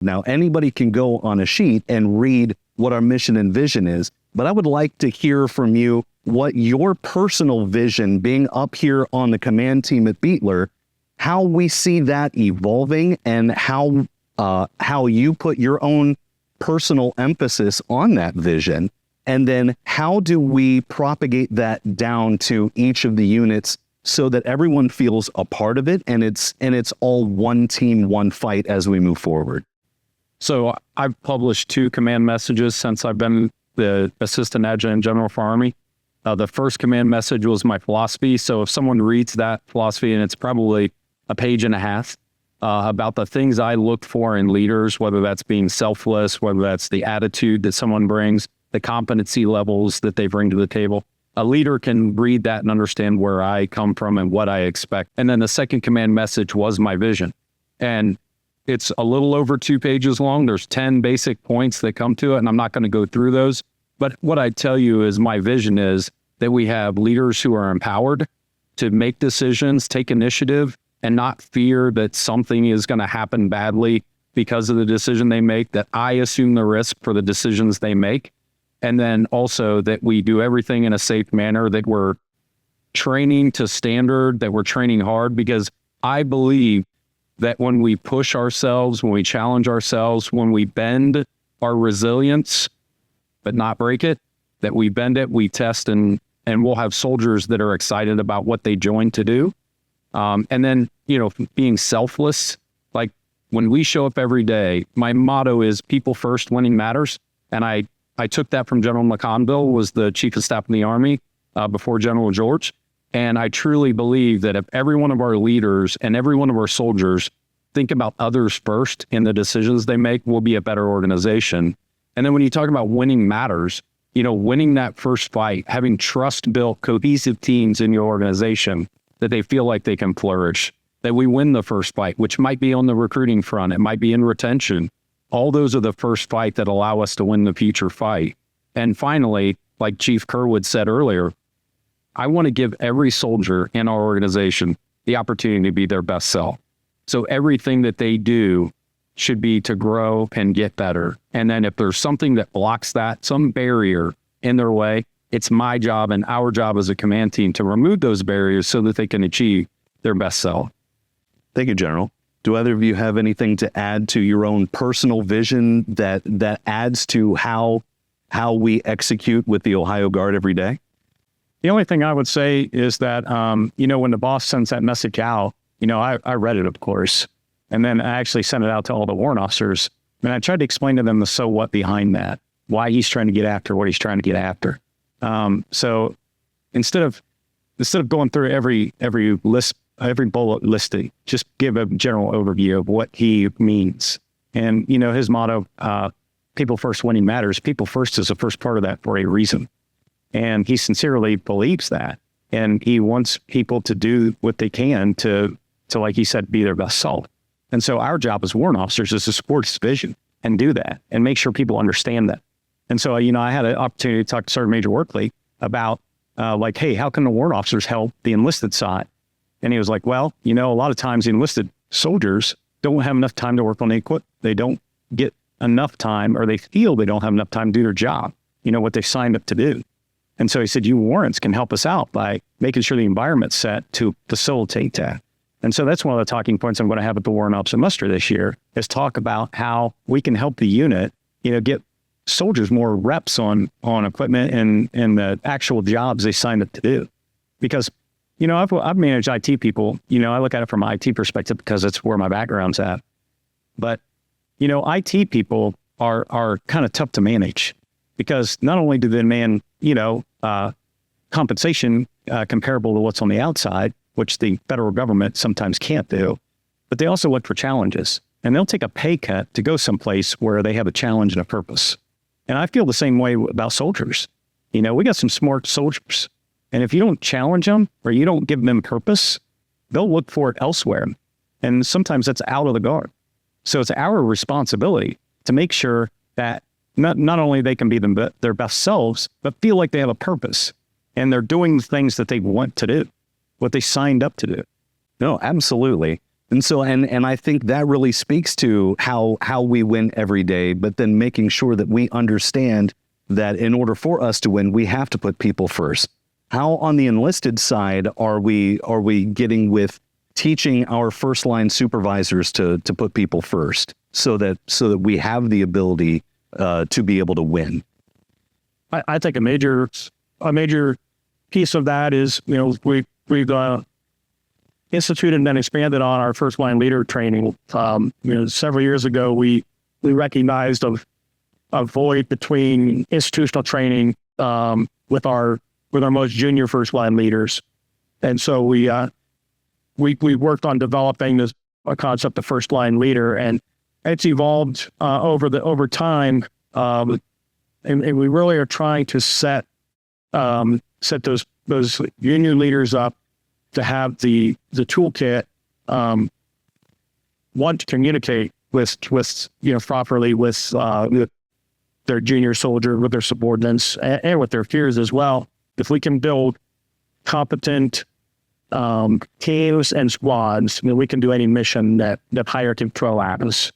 Now, anybody can go on a sheet and read what our mission and vision is, but I would like to hear from you what your personal vision, being up here on the command team at Beetler, how we see that evolving, and how you put your own personal emphasis on that vision. And then how do we propagate that down to each of the units so that everyone feels a part of it, and it's all one team, one fight as we move forward? So I've published 2 command messages since I've been the Assistant Adjutant General for Army. The first command message was my philosophy. So if someone reads that philosophy, and it's probably a page and a half, about the things I look for in leaders, whether that's being selfless, whether that's the attitude that someone brings, the competency levels that they bring to the table. A leader can read that and understand where I come from and what I expect. And then the second command message was my vision. And it's a little over 2 pages long. There's 10 basic points that come to it, and I'm not going to go through those. But what I tell you is my vision is that we have leaders who are empowered to make decisions, take initiative, and not fear that something is going to happen badly because of the decision they make, that I assume the risk for the decisions they make. And then also that we do everything in a safe manner, that we're training to standard, that we're training hard, because I believe that when we push ourselves, when we challenge ourselves, when we bend our resilience, but not break it, that we bend it, we test, and we'll have soldiers that are excited about what they joined to do. And then, being selfless, like when we show up every day, my motto is people first, winning matters. And I took that from General McConville, was the Chief of Staff in the Army before General George. And I truly believe that if every one of our leaders and every one of our soldiers think about others first in the decisions they make, we'll be a better organization. And then when you talk about winning matters, winning that first fight, having trust-built, cohesive teams in your organization, that they feel like they can flourish, that we win the first fight, which might be on the recruiting front, it might be in retention. All those are the first fight that allow us to win the future fight. And finally, like Chief Kerwood said earlier, I want to give every soldier in our organization the opportunity to be their best self. So everything that they do should be to grow and get better. And then if there's something that blocks that, some barrier in their way, it's my job and our job as a command team to remove those barriers so that they can achieve their best self. Thank you, General. Do either of you have anything to add to your own personal vision that adds to how we execute with the Ohio Guard every day? The only thing I would say is that, when the boss sends that message out, I read it, of course, and then I actually sent it out to all the warrant officers. And I tried to explain to them the so what behind that, why he's trying to get after what he's trying to get after. So instead of going through every list, every bullet listing, just give a general overview of what he means. And, his motto, people first, winning matters. People first is the first part of that for a reason. And he sincerely believes that. And he wants people to do what they can to, like he said, be their best self. And so our job as warrant officers is to support his vision and do that and make sure people understand that. And so, I had an opportunity to talk to Sergeant Major Workley about hey, how can the warrant officers help the enlisted side? And he was like, well, a lot of times the enlisted soldiers don't have enough time to work on the equipment. They don't get enough time, or they feel they don't have enough time to do their job, what they signed up to do. And so he said, you warrants can help us out by making sure the environment's set to facilitate that. And so that's one of the talking points I'm going to have at the Warrant Officer Muster this year, is talk about how we can help the unit, get soldiers more reps on equipment and the actual jobs they signed up to do. Because, I've managed IT people, I look at it from an IT perspective because it's where my background's at. But, IT people are kind of tough to manage, because not only do they demand, compensation comparable to what's on the outside, which the federal government sometimes can't do, but they also look for challenges, and they'll take a pay cut to go someplace where they have a challenge and a purpose. And I feel the same way about soldiers. We got some smart soldiers, and if you don't challenge them or you don't give them purpose, they'll look for it elsewhere. And sometimes that's out of the Guard. So it's our responsibility to make sure that not only they can be their best selves, but feel like they have a purpose and they're doing the things that they want to do, what they signed up to do. No, absolutely. And so, and I think that really speaks to how we win every day, but then making sure that we understand that in order for us to win, we have to put people first. How on the enlisted side are we getting with teaching our first line supervisors to put people first so that we have the ability to be able to win? I think a major piece of that is, we've instituted and then expanded on our first line leader training. Several years ago, we recognized a void between institutional training with our most junior first line leaders, and so we worked on developing this concept of first line leader, and it's evolved over time, and we really are trying to set those junior leaders up to have the toolkit, one, to communicate with properly with their junior soldier, with their subordinates, and with their peers as well. If we can build competent teams and squads, we can do any mission that hierarchy throw at us.